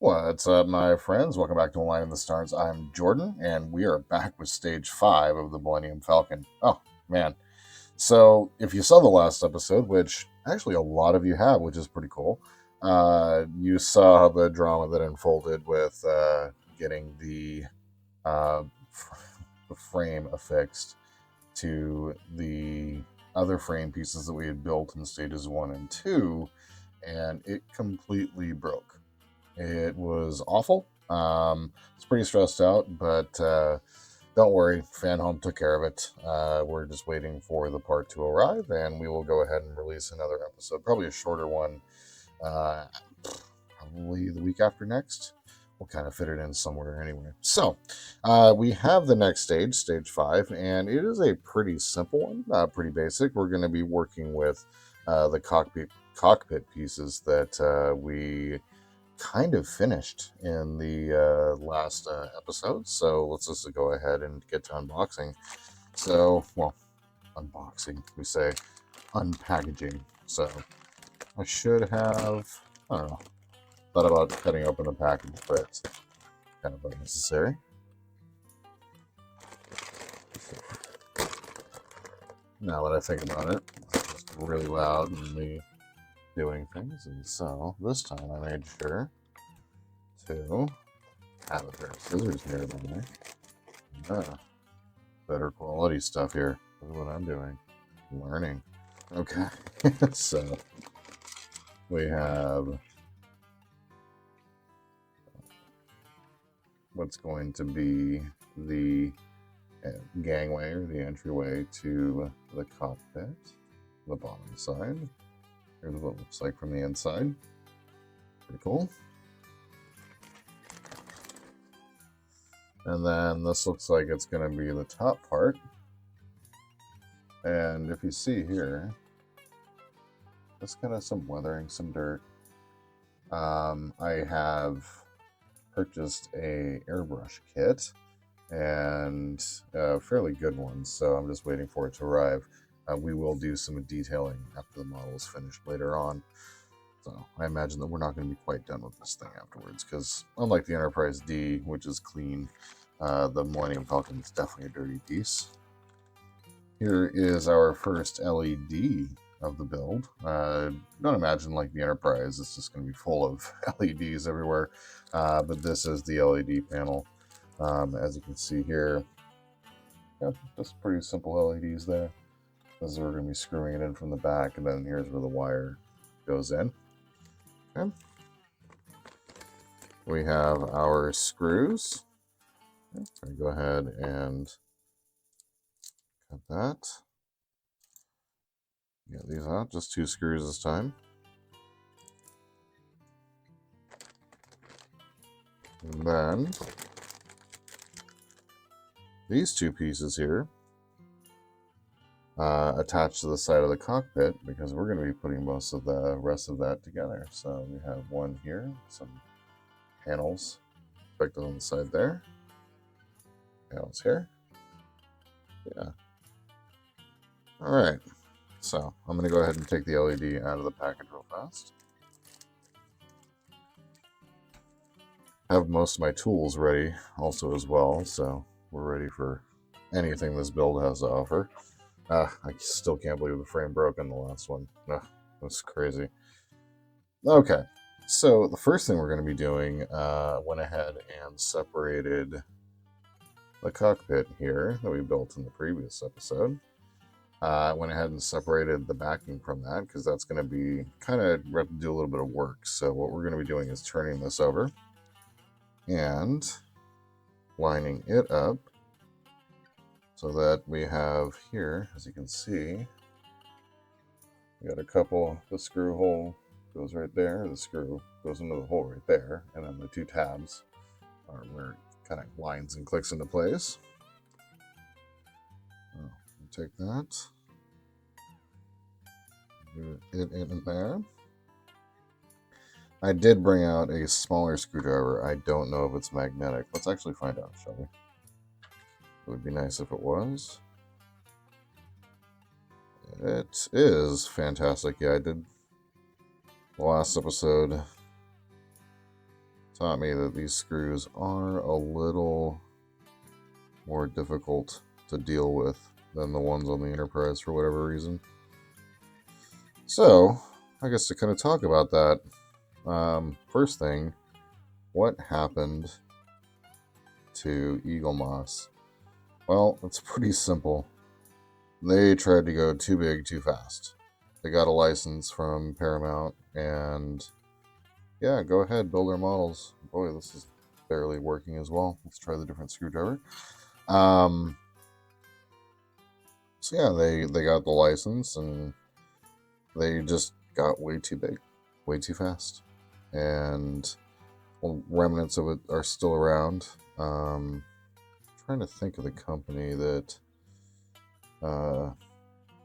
What's up, my friends? Welcome back to Align in the Stars. I'm Jordan, and we are back with Stage 5 of the Millennium Falcon. Oh, man. So, if you saw the last episode, which actually a lot of you have, which is pretty cool, you saw the drama that unfolded with getting uh, the frame affixed to the other frame pieces that we had built in Stages 1 and 2, and it completely broke. It was awful. It's pretty stressed out, but don't worry, Fanhome took care of it. We're just waiting for the part to arrive, and we will go ahead and release another episode, probably a shorter one, uh, probably the week after next. We'll kind of fit it in somewhere anyway. So, we have the next stage, stage 5, and it is a pretty simple one, pretty basic. We're going to be working with the cockpit pieces that we kind of finished in the last episode. So let's just go ahead and get to unboxing. So, well, unboxing, we say unpackaging. So I should have, I don't know, thought about cutting open the package, but it's kind of unnecessary. Now that I think about it, it's just really loud and me doing things. And so this time I made sure to have a pair of scissors nearby. Better quality stuff here. This is what I'm doing. Learning. Okay. So we have what's going to be the gangway or the entryway to the cockpit, the bottom side. Here's what it looks like from the inside. Pretty cool. And then this looks like it's going to be the top part. And if you see here, just kind of some weathering, some dirt. I have purchased a airbrush kit, and a fairly good one, so I'm just waiting for it to arrive. We will do some detailing after the model is finished later on. So I imagine that we're not going to be quite done with this thing afterwards, because unlike the Enterprise D, which is clean, the Millennium Falcon is definitely a dirty piece. Here is our first LED of the build. Don't imagine like the Enterprise, it's just going to be full of LEDs everywhere, but this is the LED panel. As you can see here, yeah, just pretty simple LEDs there. This is where we're going to be screwing it in from the back, and then here's where the wire goes in. Okay. We have our screws. Okay, so go ahead and cut that. Get these out, just 2 screws this time. And then these 2 pieces here attached to the side of the cockpit, because we're going to be putting most of the rest of that together. So we have one here, some panels expected on the side there, panels here. Yeah. All right. So I'm going to go ahead and take the LED out of the package real fast. I have most of my tools ready also as well, so we're ready for anything this build has to offer. I still can't believe the frame broke in the last one. That's crazy. Okay, so the first thing we're going to be doing, went ahead and separated the cockpit here that we built in the previous episode. Went ahead and separated the backing from that, because that's going to be kind of, we have to do a little bit of work. So what we're going to be doing is turning this over and lining it up so that we have here, as you can see, we got a couple, the screw hole goes right there, the screw goes into the hole right there, and then the 2 tabs are where it kind of lines and clicks into place. Take that, do it in there. I did bring out a smaller screwdriver. I don't know if it's magnetic. Let's actually find out, shall we? It would be nice if it was. It is fantastic. Yeah, I did the last episode taught me that these screws are a little more difficult to deal with than the ones on the Enterprise for whatever reason. So, I guess to kind of talk about that, first thing, what happened to Eagle Moss? Well, it's pretty simple. They tried to go too big too fast. They got a license from Paramount, and yeah, go ahead, build their models. Boy, this is barely working as well. Let's try the different screwdriver. Um, so yeah, they got the license, and they just got way too big, way too fast, and well, remnants of it are still around. Trying to think of the company that I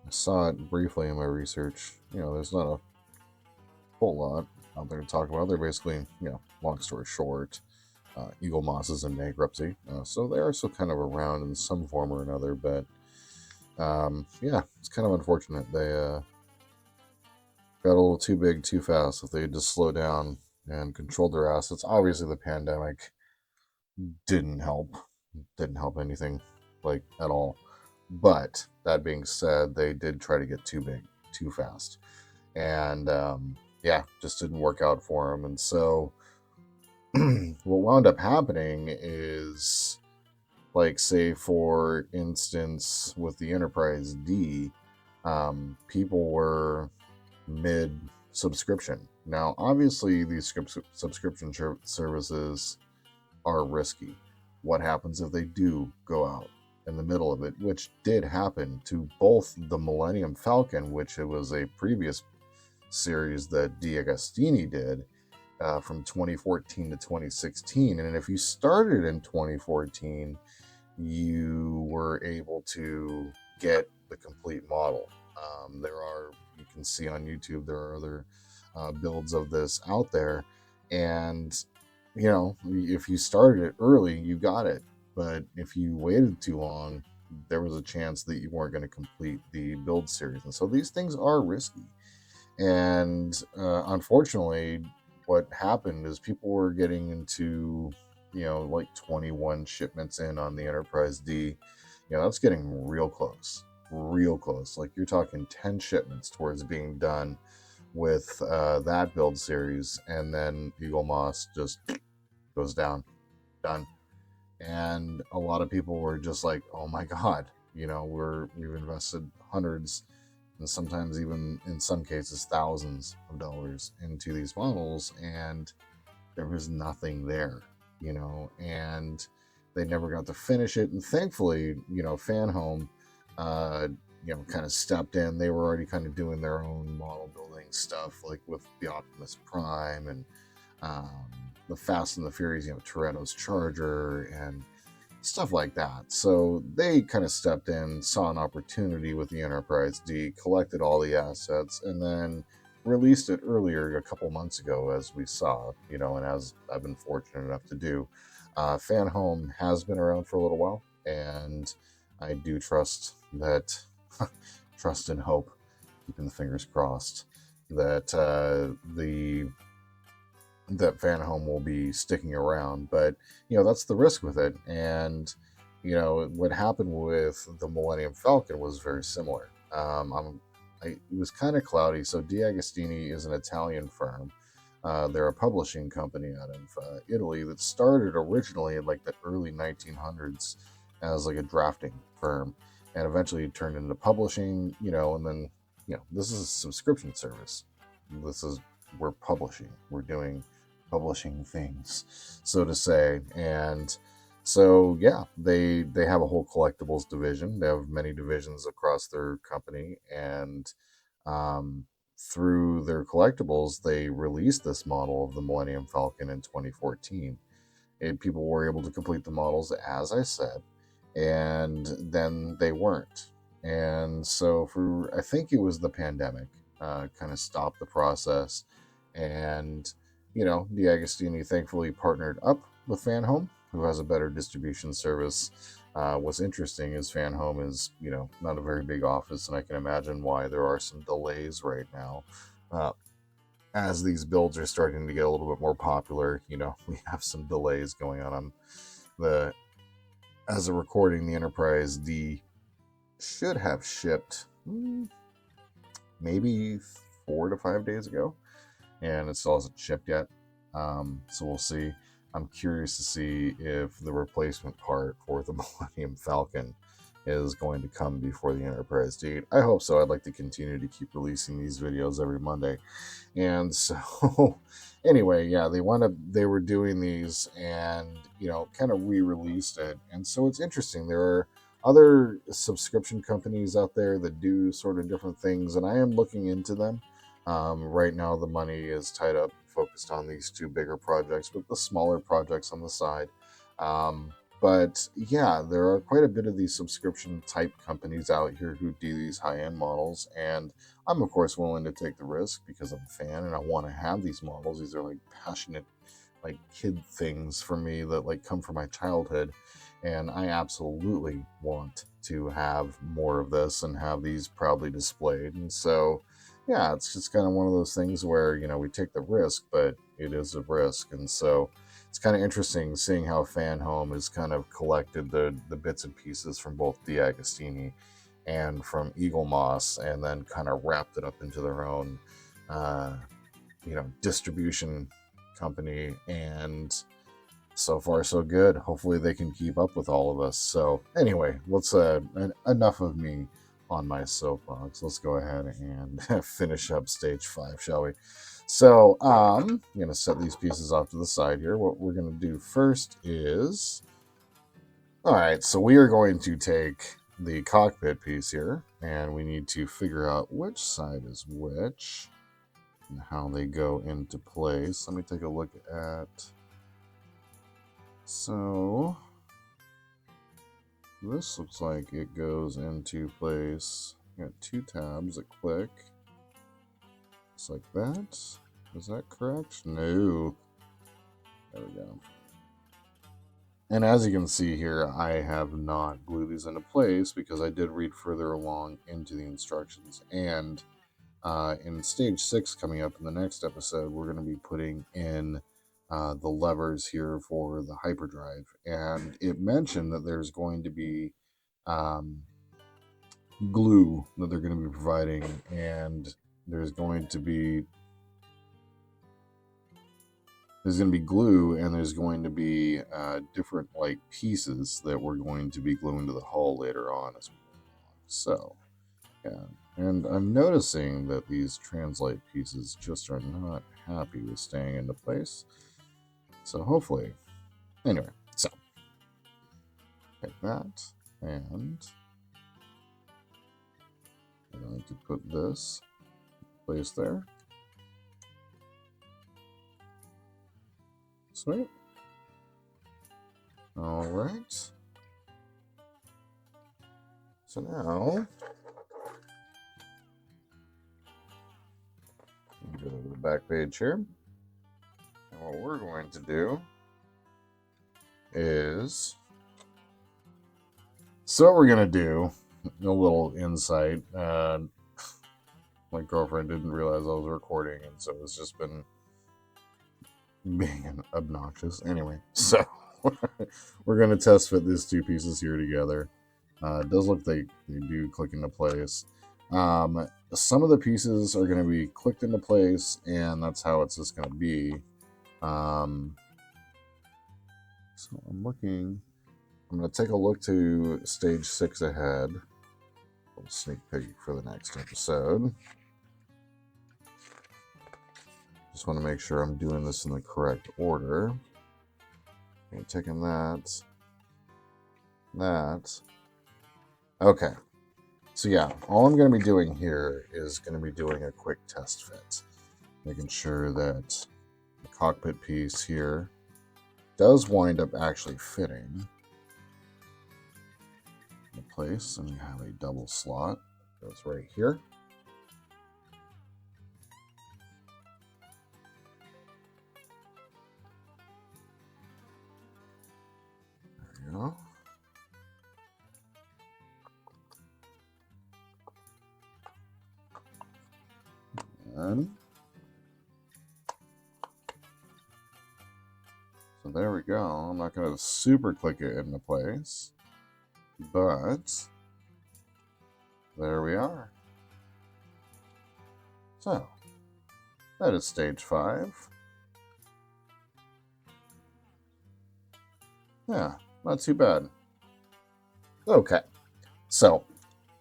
saw it briefly in my research. There's not a whole lot out there to talk about. They're basically, long story short, Eagle Moss is in bankruptcy, so they are still kind of around in some form or another. But yeah, it's kind of unfortunate. They got a little too big too fast. If they had just slowed down and controlled their assets, obviously the pandemic didn't help. Didn't help anything like at all. But that being said, they did try to get too big too fast, and yeah, just didn't work out for them. And so what wound up happening is, like, say for instance with the Enterprise D, people were mid subscription. Now obviously these subscription services are risky. What happens if they do go out in the middle of it, which did happen to both the Millennium Falcon, which it was a previous series that D'Agostini did, from 2014 to 2016. And if you started in 2014, you were able to get the complete model. You can see on YouTube, there are other builds of this out there. And, if you started it early, you got it. But if you waited too long, there was a chance that you weren't going to complete the build series. And so these things are risky. And unfortunately, what happened is people were getting into, like 21 shipments in on the Enterprise D. That's getting real close, real close. Like you're talking 10 shipments towards being done with that build series. And then Eagle Moss just goes down, done. And a lot of people were just like, oh my God, we've invested hundreds and sometimes even in some cases thousands of dollars into these models, and there was nothing there, and they never got to finish it. And thankfully, Fanhome, kind of stepped in. They were already kind of doing their own model building stuff, like with the Optimus Prime and the Fast and the Furious, Toretto's Charger and stuff like that. So they kind of stepped in, saw an opportunity with the Enterprise D, collected all the assets, and then released it earlier a couple months ago, as we saw, and as I've been fortunate enough to do. Fanhome has been around for a little while, and I do trust that, trust and hope, keeping the fingers crossed, that that Fanhome will be sticking around. But that's the risk with it. And what happened with the Millennium Falcon was very similar. It was kind of cloudy. So D'Agostini is an Italian firm. They're a publishing company out of Italy that started originally in like the early 1900s as like a drafting firm, and eventually turned into publishing. And then this is a subscription service. We're publishing. We're doing publishing things, so to say. And so yeah, they have a whole collectibles division. They have many divisions across their company, and through their collectibles, they released this model of the Millennium Falcon in 2014. And people were able to complete the models, as I said, and then they weren't. And so I think it was the pandemic kind of stopped the process. And D'Agostini thankfully partnered up with Fanhome, who has a better distribution service. What's interesting is Fanhome is, not a very big office, and I can imagine why there are some delays right now as these builds are starting to get a little bit more popular, you know, we have some delays going on the, as a recording, the Enterprise D should have shipped maybe 4 to 5 days ago, and it still hasn't shipped yet. So we'll see. I'm curious to see if the replacement part for the Millennium Falcon is going to come before the Enterprise date. I hope so. I'd like to continue to keep releasing these videos every Monday. And so anyway, yeah, they were doing these and, you know, kind of re-released it. And so it's interesting. There are other subscription companies out there that do sort of different things, and I am looking into them. Right now, the money is tied up, focused on these two bigger projects, with the smaller projects on the side. But yeah, there are quite a bit of these subscription type companies out here who do these high-end models, and I'm of course willing to take the risk because I'm a fan and I want to have these models. These are like passionate, like kid things for me that like come from my childhood, and I absolutely want to have more of this and have these proudly displayed. And so yeah, it's just kind of one of those things where, you know, we take the risk, but it is a risk. And so it's kind of interesting seeing how Fanhome has kind of collected the bits and pieces from both D'Agostini and from Eagle Moss, and then kind of wrapped it up into their own, you know, distribution company. And so far so good. Hopefully they can keep up with all of us. So anyway, let's enough of me on my soapbox. Let's go ahead and finish up stage 5, shall we? So I'm going to set these pieces off to the side here. What we're going to do first is, all right, so we are going to take the cockpit piece here, and we need to figure out which side is which and how they go into place. Let me take a look at, so this looks like it goes into place. Got 2 tabs that click. Just like that. Is that correct? No. There we go. And as you can see here, I have not glued these into place because I did read further along into the instructions. And in stage 6 coming up in the next episode, we're going to be putting in the levers here for the hyperdrive. And it mentioned that there's going to be glue that they're going to be providing, and there's going to be glue, and there's going to be different like pieces that we're going to be gluing to the hull later on as we go along. So yeah, and I'm noticing that these translate pieces just are not happy with staying into place. So hopefully, anyway, so take that, and I'm going to put this in place there. Sweet. All right. So now, go to the back page here. And what we're going to do is, so what we're going to do, a little insight. My girlfriend didn't realize I was recording, and so it's just been being obnoxious. Anyway, so we're going to test fit these 2 pieces here together. It does look like they do click into place. Some of the pieces are going to be clicked into place, and that's how it's just going to be. So I'm going to take a look to stage 6 ahead. A little sneak peek for the next episode. Just want to make sure I'm doing this in the correct order. Okay, taking that. Okay. So yeah, all I'm going to be doing here is going to be doing a quick test fit. Making sure that the cockpit piece here does wind up actually fitting in place. And you have a double slot. Goes right here. There we go. And So there we go. I'm not going to super click it into place, but there we are. So that is stage 5. Yeah, not too bad. Okay, so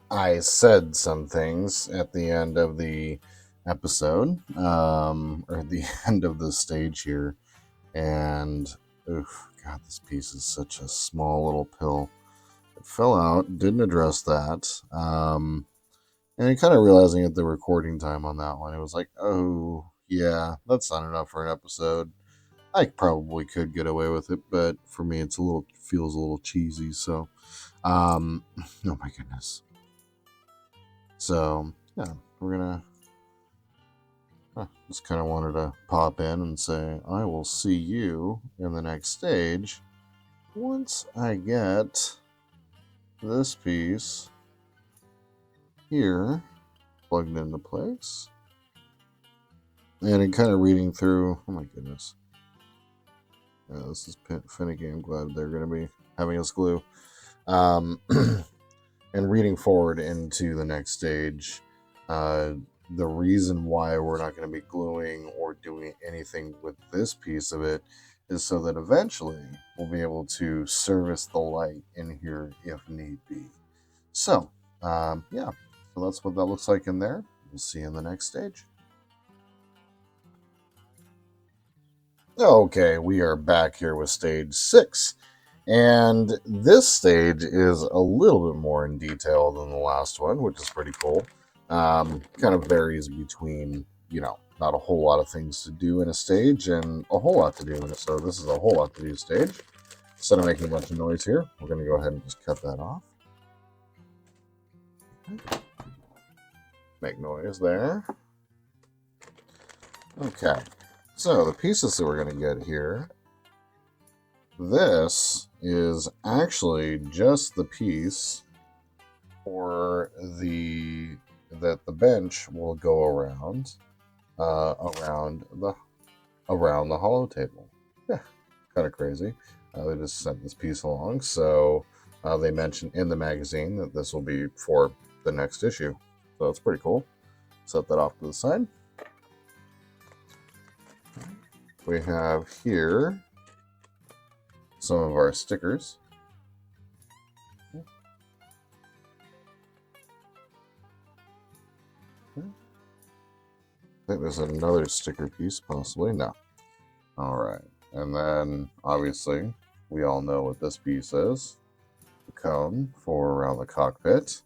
I said some things at the end of the episode, or the end of the stage here, and oof, God, this piece is such a small little pill. It fell out, didn't address that, and kind of realizing at the recording time on that one, it was like, oh yeah, that's not enough for an episode. I probably could get away with it, but for me, feels a little cheesy. So, oh my goodness. So yeah, we're gonna just kind of wanted to pop in and say I will see you in the next stage once I get this piece here plugged into place. And in kind of reading through, oh my goodness. Yeah, this is finicky. I'm glad they're going to be having us glue. And reading forward into the next stage, the reason why we're not going to be gluing or doing anything with this piece of it is so that eventually we'll be able to service the light in here if need be. So, yeah, so that's what that looks like in there. We'll see you in the next stage. Okay, we are back here with stage 6. And this stage is a little bit more in detail than the last one, which is pretty cool. Kind of varies between, not a whole lot of things to do in a stage and a whole lot to do in it. So this is a whole lot to do stage. Instead of making a bunch of noise here, we're going to go ahead and just cut that off. Make noise there. Okay, so the pieces that we're going to get here, this is actually just the piece for that the bench will go around the hollow table. Yeah, kind of crazy. They just sent this piece along, so they mentioned in the magazine that this will be for the next issue. So it's pretty cool. Set that off to the side. We have here some of our stickers. I think there's another sticker piece, possibly. No. All right. And then, obviously, we all know what this piece is. The cone for around the cockpit.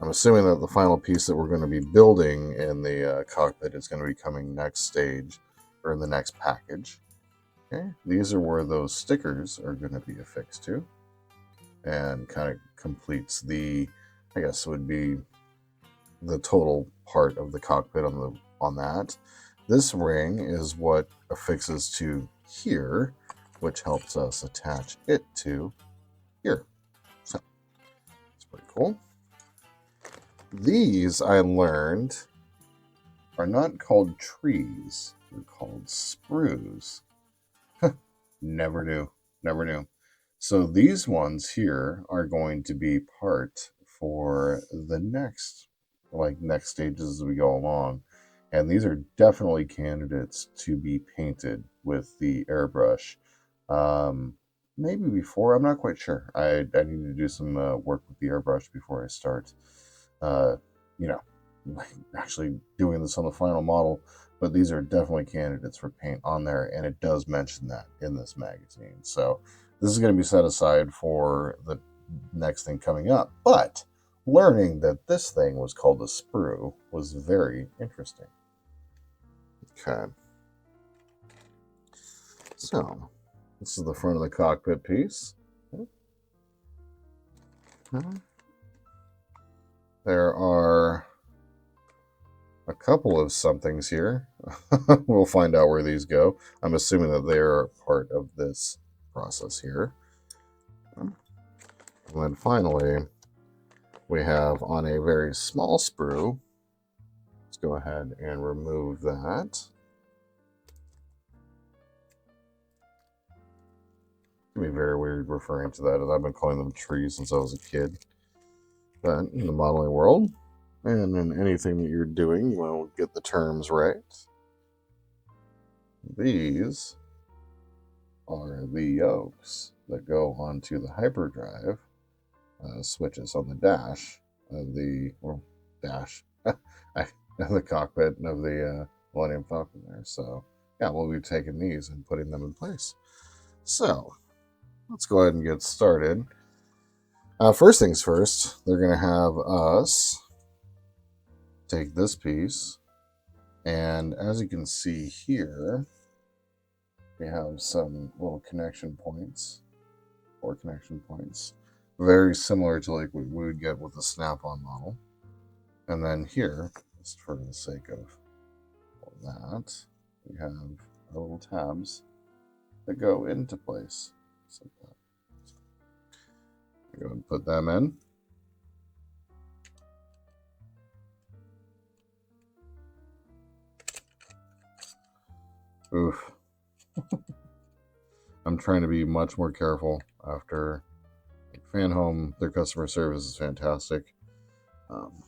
I'm assuming that the final piece that we're going to be building in the cockpit is going to be coming next stage, or in the next package. Okay. These are where those stickers are going to be affixed to. And kind of completes the, I guess, would be the total part of the cockpit on that. This ring is what affixes to here, which helps us attach it to here. So it's pretty cool. These, I learned, are not called trees. They're called sprues. Never knew. So these ones here are going to be part for the next stages as we go along. And these are definitely candidates to be painted with the airbrush. Maybe before, I'm not quite sure. I need to do some work with the airbrush before I start, actually doing this on the final model. But these are definitely candidates for paint on there, and it does mention that in this magazine. So this is going to be set aside for the next thing coming up. But learning that this thing was called a sprue was very interesting. Okay. So this is the front of the cockpit piece. There are a couple of somethings here. We'll find out where these go. I'm assuming that they are part of this process here. And then finally, we have on a very small sprue. Let's go ahead and remove that. It'd be very weird referring to that, as I've been calling them trees since I was a kid. But in the modeling world, and in anything that you're doing, you want to get the terms right. These are the yokes that go onto the hyperdrive switches on the dash of the dash the cockpit of the Millennium Falcon there. So yeah, we'll be taking these and putting them in place. So let's go ahead and get started. First things first, they're going to have us take this piece, and as you can see here, we have some little connection points, 4 connection points, very similar to like what we would get with the Snap-on model. And then here, just for the sake of that, we have our little tabs that go into place. Just like that. So go ahead and put them in. Oof. I'm trying to be much more careful after Fanhome. Their customer service is fantastic. I'm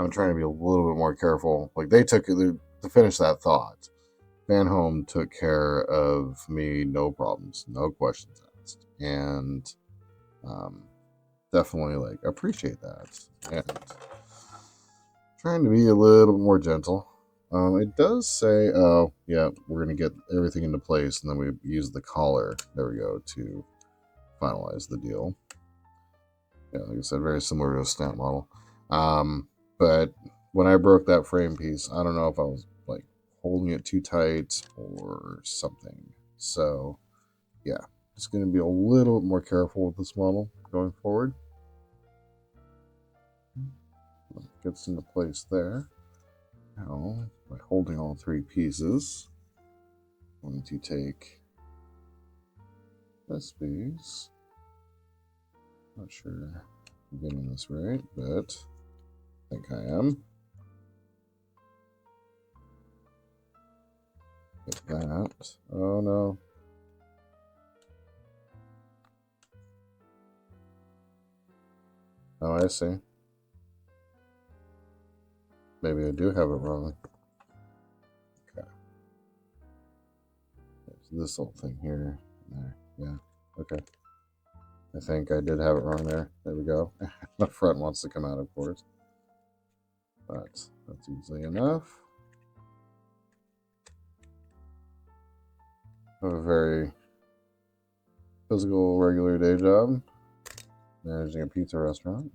trying to be a little bit more careful. Like they took to finish that thought. Fanhome took care of me, no problems, no questions asked, and definitely like appreciate that. And trying to be a little bit more gentle. It does say, oh yeah, we're gonna get everything into place, and then we use the collar. There we go, to finalize the deal. Yeah, like I said, very similar to a Snap model. But when I broke that frame piece, I don't know if I was like holding it too tight or something. So yeah, just going to be a little bit more careful with this model going forward. It gets into place there. Now, by holding all 3 pieces, I'm going to take this piece. Not sure I'm getting this right, but I think I am. Get that. Oh no. Oh, I see. Maybe I do have it wrong. Okay. There's this little thing here. There. Yeah. Okay. I think I did have it wrong there. There we go. The front wants to come out, of course. But that's easily enough. I have a very physical, regular day job. Managing a pizza restaurant.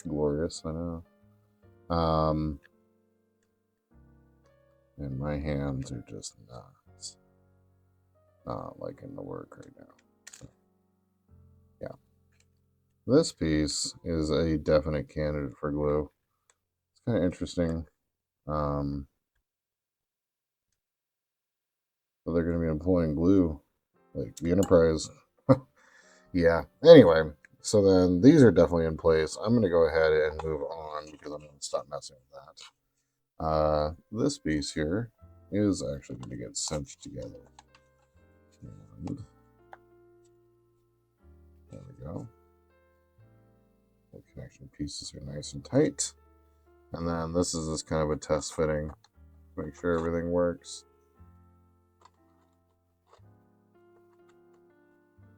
Glorious, I know. And my hands are just not liking the work right now. So, yeah. This piece is a definite candidate for glue. It's kind of interesting. But they're going to be employing glue, like the Enterprise. Yeah. Anyway, so then these are definitely in place. I'm going to go ahead and move on because I'm going to stop messing with that. This piece here is actually going to get cinched together. And there we go. The connection pieces are nice and tight. And then this is just kind of a test fitting. Make sure everything works.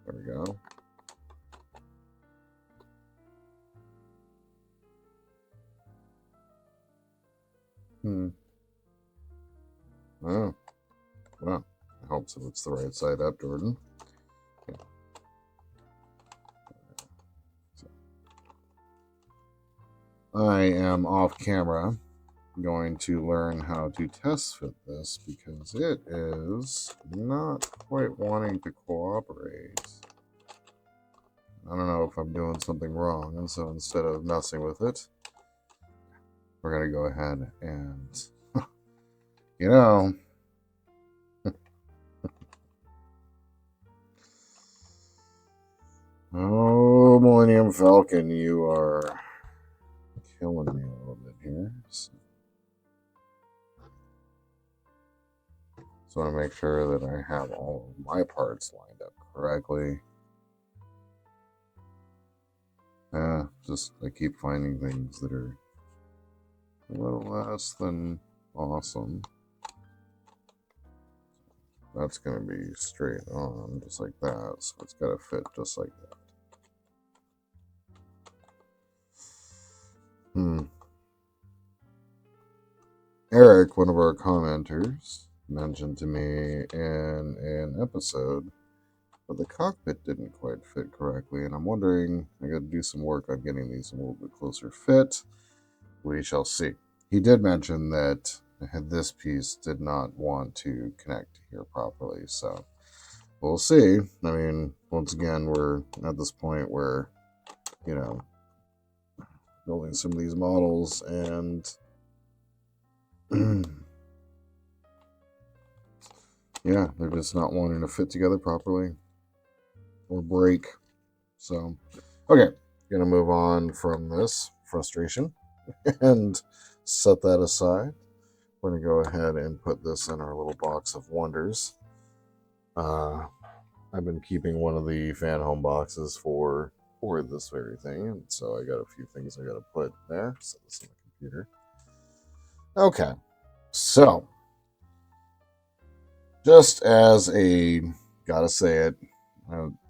There we go. Oh, well, I hope so. It's the right side up, Jordan. Yeah. So, I am off camera going to learn how to test fit this because it is not quite wanting to cooperate. I don't know if I'm doing something wrong, and so instead of messing with it, we're going to go ahead and, you know, oh, Millennium Falcon, you are killing me a little bit here. So So I want to make sure that I have all of my parts lined up correctly. Just I keep finding things that are a little less than awesome. That's going to be straight on, just like that. So it's got to fit just like that. Eric, one of our commenters, mentioned to me in an episode that the cockpit didn't quite fit correctly, and I'm wondering, I got to do some work on getting these a little bit closer fit. We shall see. He did mention that this piece did not want to connect here properly, so we'll see. I mean, once again, we're at this point where, you know, building some of these models and yeah, they're just not wanting to fit together properly or break. So, okay, gonna move on from this frustration and set that aside. We're gonna go ahead and put this in our little box of wonders. I've been keeping one of the Fanhome boxes for this very thing, and so I got a few things I gotta put there. Set this on the computer. Okay, so just as a gotta say it,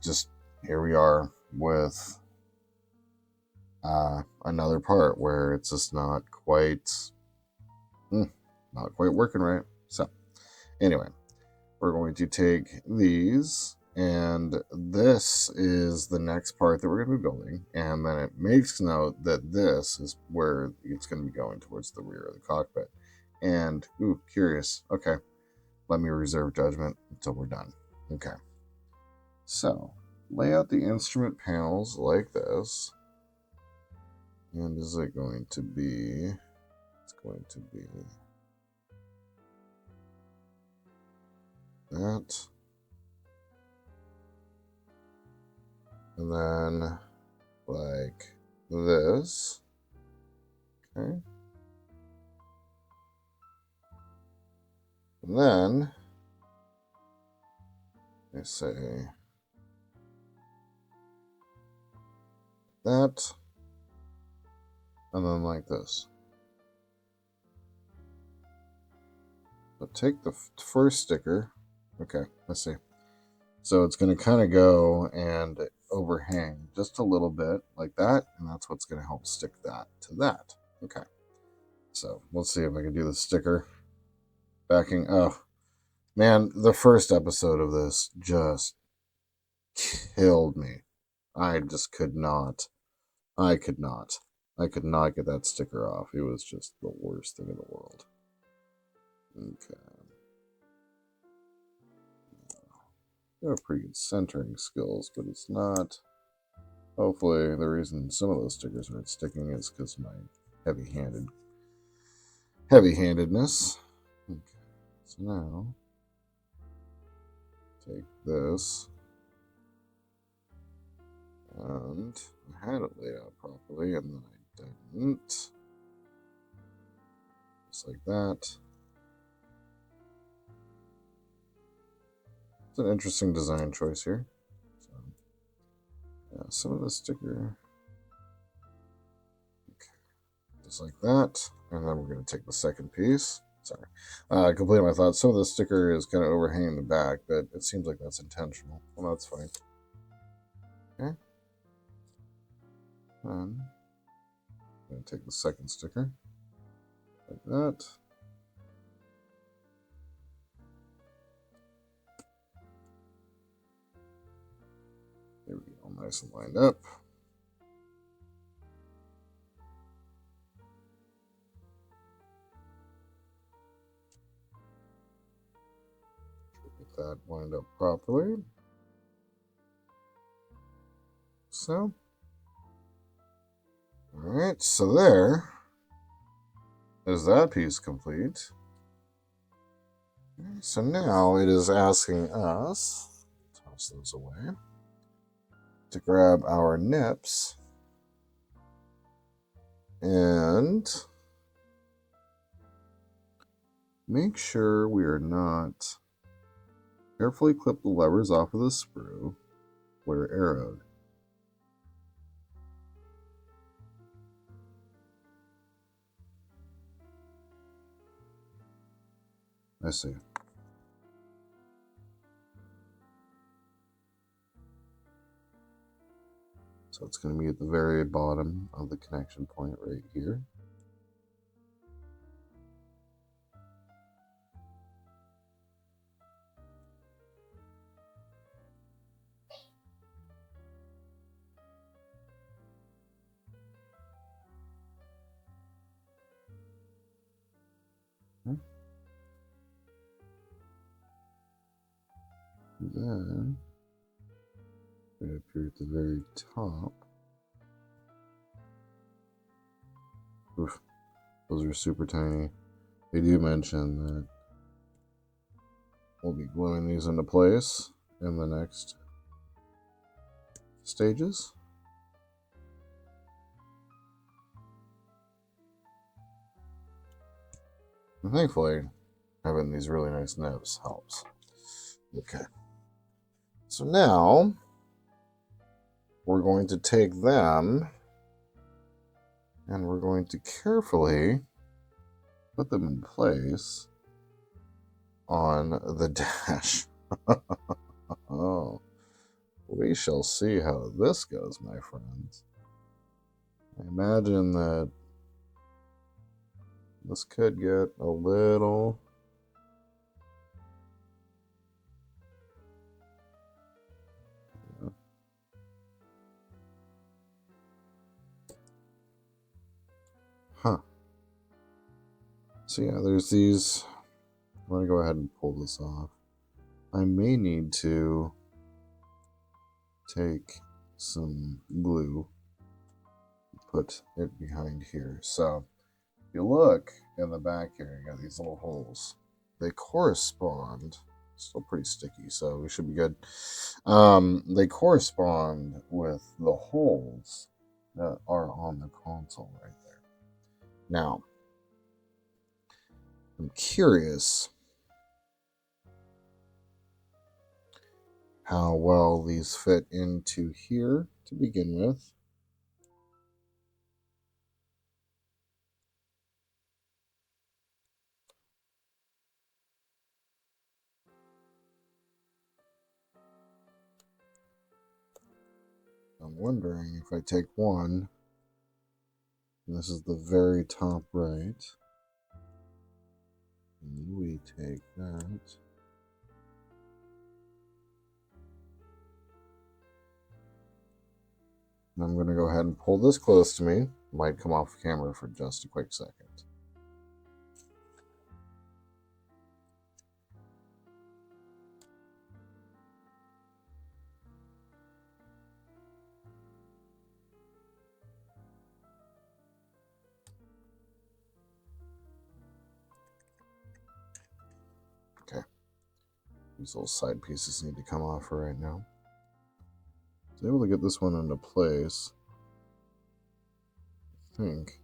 just here we are with another part where it's just not quite working right. So anyway, we're going to take these, and this is the next part that we're going to be building, and then it makes note that this is where it's going to be going towards the rear of the cockpit. And curious. Okay, let me reserve judgment until we're done. Okay, so lay out the instrument panels like this. And is it going to be? It's going to be that. And then like this. Okay. And then I say that. And then like this. But take the first sticker. Okay, let's see. So it's going to kind of go and overhang just a little bit like that. And that's what's going to help stick that to that. Okay. So let's see if I can do the sticker. Backing. Oh, man, the first episode of this just killed me. I just could not. I could not get that sticker off. It was just the worst thing in the world. Okay. I have pretty good centering skills, but it's not. Hopefully, the reason some of those stickers aren't sticking is because of my heavy-handedness. Okay. So now, take this, and I had it laid out properly, and then I didn't. Just like that. It's an interesting design choice here. So, yeah, some of the sticker. Okay, just like that. And then we're going to take the second piece. Sorry. I completed my thoughts. Some of the sticker is kind of overhanging the back, but it seems like that's intentional. Well, that's fine. Okay. And I'm going to take the second sticker. Like that. There we go. Nice and lined up. Get that lined up properly. So. Alright, so there is that piece complete. So now it is asking us, toss those away, to grab our nips and make sure we are not Carefully clip the levers off of the sprue where arrowed. I see. So it's going to be at the very bottom of the connection point right here. Then, right up here at the very top. Oof, those are super tiny. They do mention that we'll be gluing these into place in the next stages. And thankfully, having these really nice nibs helps. Okay. So now, we're going to take them and we're going to carefully put them in place on the dash. Oh, we shall see how this goes, my friends. I imagine that this could get a little So yeah, there's these. I'm going to go ahead and pull this off. I may need to take some glue, put it behind here. So if you look in the back here, you got these little holes. They correspond, still pretty sticky, so we should be good. They correspond with the holes that are on the console right there. Now, I'm curious how well these fit into here to begin with. I'm wondering if I take one, and this is the very top right, and we take that. And I'm going to go ahead and pull this close to me. Might come off camera for just a quick second. Okay. These little side pieces need to come off for right now. I was able to get this one into place, I think.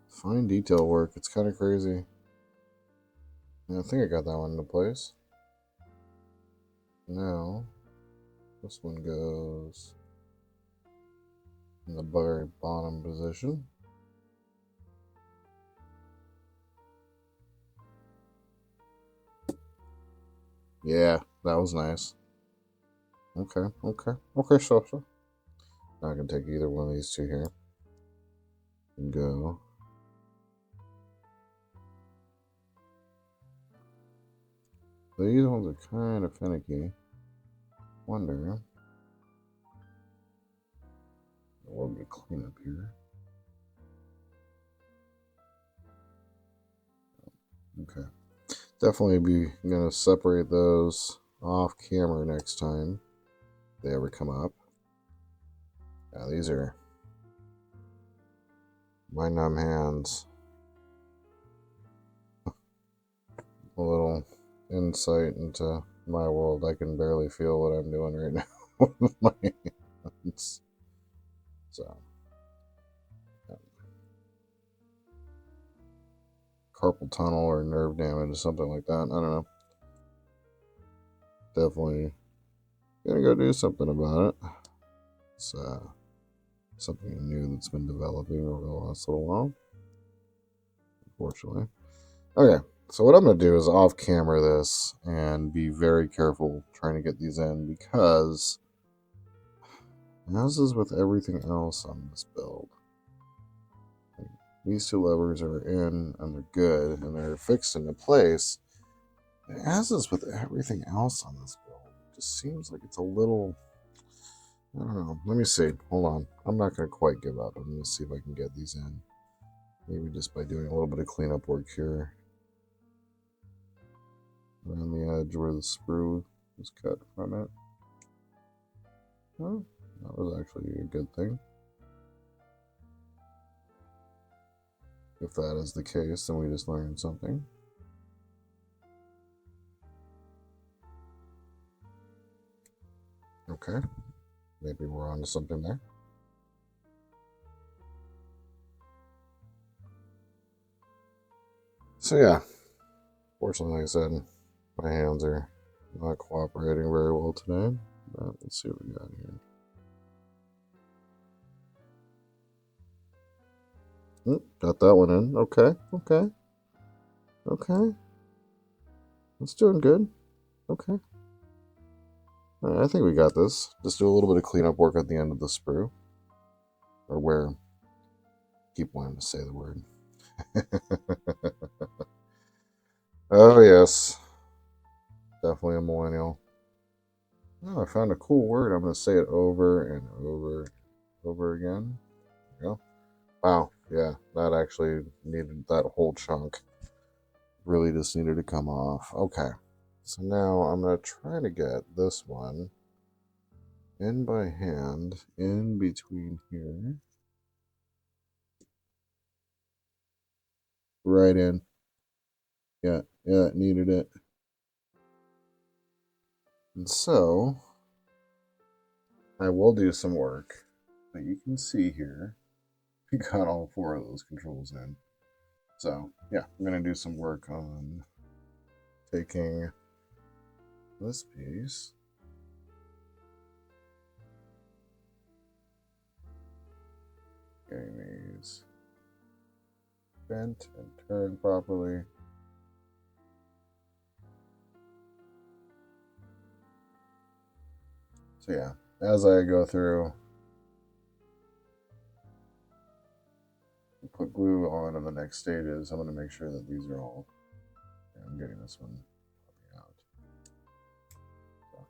Fine detail work. It's kind of crazy. Yeah, I think I got that one into place. Now, this one goes in the very bottom position. Yeah, that was nice. Okay. So I can take either one of these two here and go. These ones are kind of finicky. Wonder. A little bit of cleanup here. Okay. Definitely be gonna separate those off camera next time they ever come up. Yeah, these are my numb hands. A little insight into my world. I can barely feel what I'm doing right now with my hands. So, carpal tunnel or nerve damage or something like that. I don't know. Definitely gonna go do something about it. It's something new that's been developing over the last little while, unfortunately. Okay, so what I'm going to do is off camera this and be very careful trying to get these in, because as is with everything else on this build, these two levers are in and they're good and they're fixed into place. As is with everything else on this build, it just seems like it's a little, I don't know. Let me see. Hold on. I'm not going to quite give up. I'm going to see if I can get these in. Maybe just by doing a little bit of cleanup work here. Around the edge where the sprue was cut from it. Oh, that was actually a good thing. If that is the case, then we just learned something. Okay. Maybe we're on to something there. So yeah, fortunately, like I said, my hands are not cooperating very well today. But let's see what we got here. Got that one in. Okay. That's doing good. Okay. All right, I think we got this. Just do a little bit of cleanup work at the end of the sprue. Or where. Keep wanting to say the word. Oh, yes. Definitely a millennial. Oh, I found a cool word. I'm going to say it over and over again. There you go. Wow. Yeah, that actually needed, that whole chunk really just needed to come off. Okay. So now I'm going to try to get this one in by hand in between here. Right in. Yeah, it needed it. And so I will do some work, but you can see here we got all four of those controls in. So yeah, I'm going to do some work on taking this piece, getting these bent and turned properly. So yeah, as I go through, put glue on in the next stages, I'm going to make sure that these are all, I'm getting this one out. So,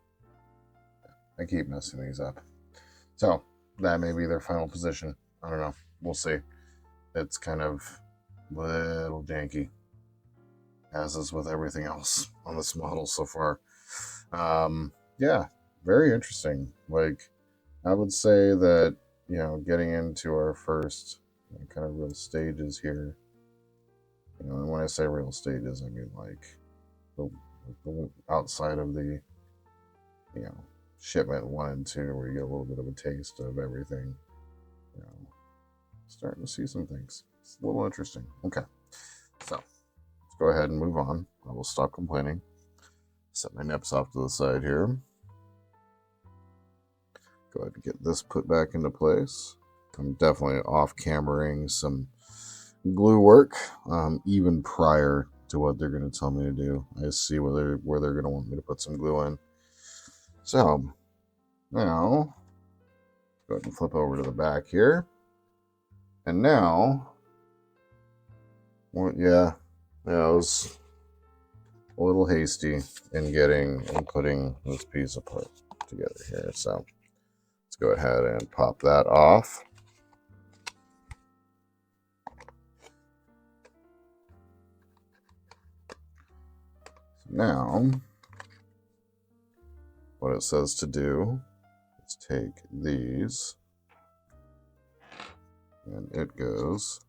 yeah, I keep messing these up. So that may be their final position. I don't know. We'll see. It's kind of a little janky, as is with everything else on this model so far. Yeah, very interesting. Like, I would say that, getting into our first kind of real stages here, and when I say real stages, I mean like the outside of the, shipment 1 and 2, where you get a little bit of a taste of everything, starting to see some things. It's a little interesting. Okay, so let's go ahead and move on. I will stop complaining. Set my nips off to the side here. Go ahead and get this put back into place. I'm definitely off cameraing some glue work, even prior to what they're going to tell me to do. I see where they're going to want me to put some glue in. So now, go ahead and flip over to the back here. And now, well, yeah, I was a little hasty in putting this piece apart together here. So let's go ahead and pop that off. Now, what it says to do is take these, and it goes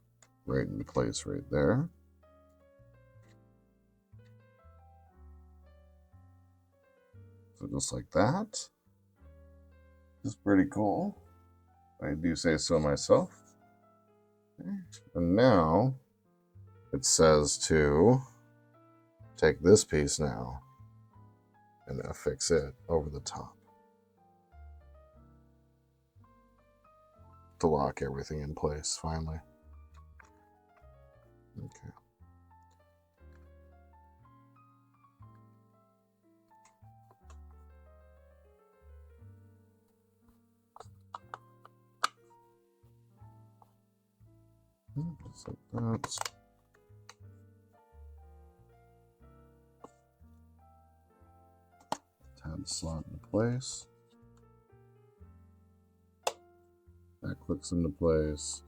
right into place right there. So just like that. This is pretty cool. I do say so myself. Okay. And now it says to take this piece now and affix it over the top to lock everything in place finally. Okay. Just like that. Tab slot into place. That clicks into place.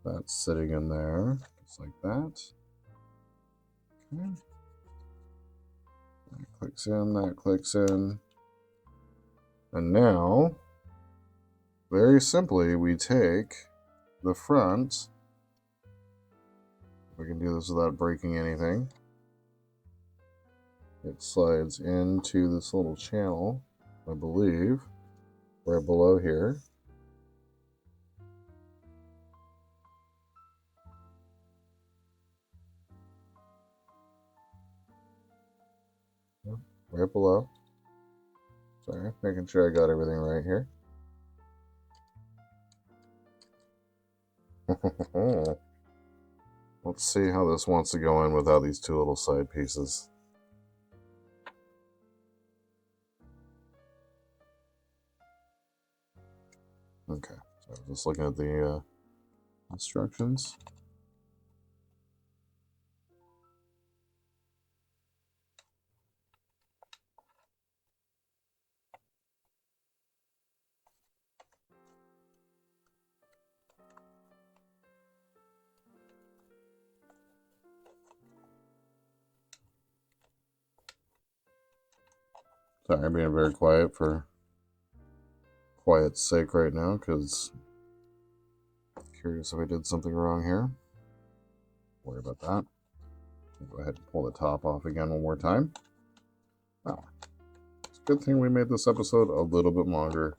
That's sitting in there, just like that. Okay. That clicks in, that clicks in. And now, very simply, we take the front. We can do this without breaking anything. It slides into this little channel, I believe, right below here. Right below. Sorry, making sure I got everything right here. Let's see how this wants to go in without these two little side pieces. Okay, so just looking at the instructions. Sorry, I'm being very quiet for quiet's sake right now, because I'm curious if I did something wrong here. Don't worry about that. I'll go ahead and pull the top off again one more time. Oh, it's a good thing we made this episode a little bit longer.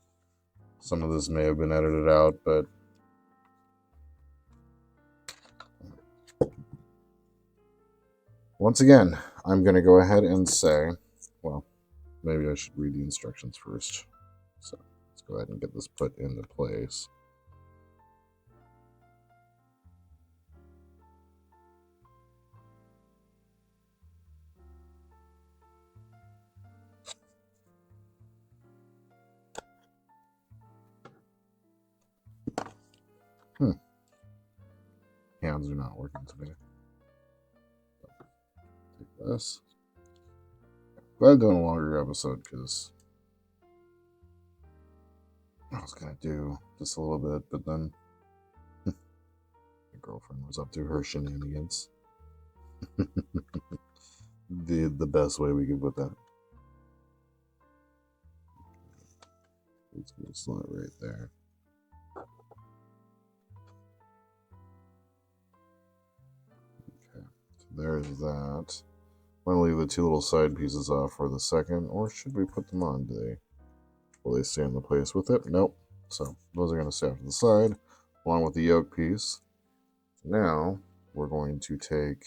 Some of this may have been edited out, but once again, I'm going to go ahead and say, well, maybe I should read the instructions first. So let's go ahead and get this put into place. Hands are not working today. Take this. Glad I'm doing a longer episode because I was going to do just a little bit, but then my girlfriend was up to her shenanigans. the best way we could put that. It's going to slot right there. Okay, so there's that. I'm going to leave the two little side pieces off for the second, or should we put them on? Will they stay in the place with it? Nope. So those are going to stay off to the side, along with the yoke piece. Now we're going to take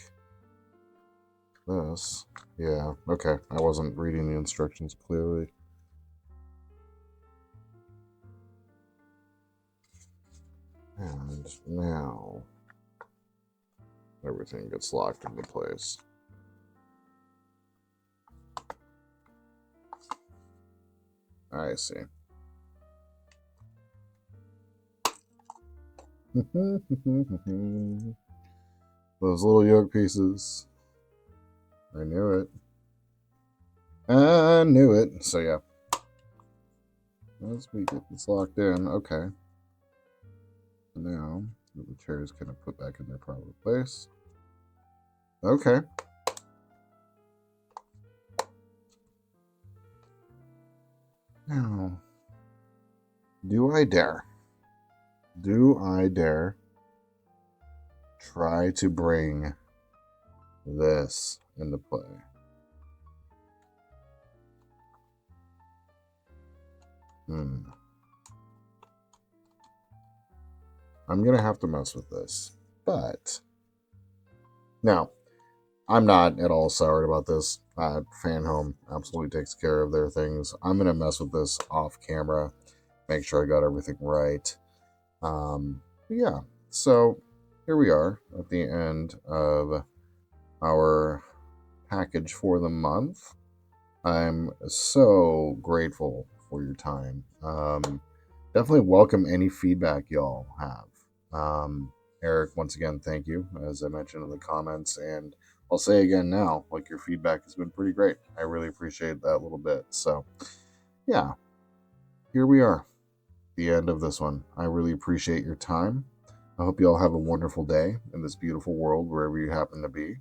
this. Yeah, okay. I wasn't reading the instructions clearly. And now everything gets locked into place. I see. Those little yoke pieces. I knew it. I knew it. So yeah. As we get this locked in, okay. Now the chairs kind of put back in their proper place. Okay. Now, do I dare try to bring this into play? I'm going to have to mess with this, but Now, I'm not at all sour about this. Fanhome absolutely takes care of their things. I'm going to mess with this off camera, make sure I got everything right. Yeah, so here we are at the end of our package for the month. I'm so grateful for your time. Definitely welcome any feedback y'all have. Eric, once again, thank you, as I mentioned in the comments. And I'll say again now, like your feedback has been pretty great. I really appreciate that little bit. So, yeah, here we are, the end of this one. I really appreciate your time. I hope you all have a wonderful day in this beautiful world, wherever you happen to be.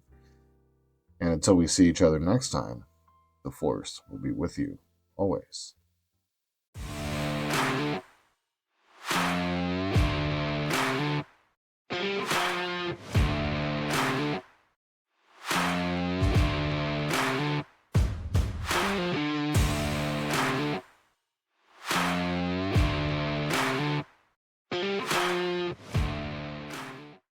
And until we see each other next time, the Force will be with you always.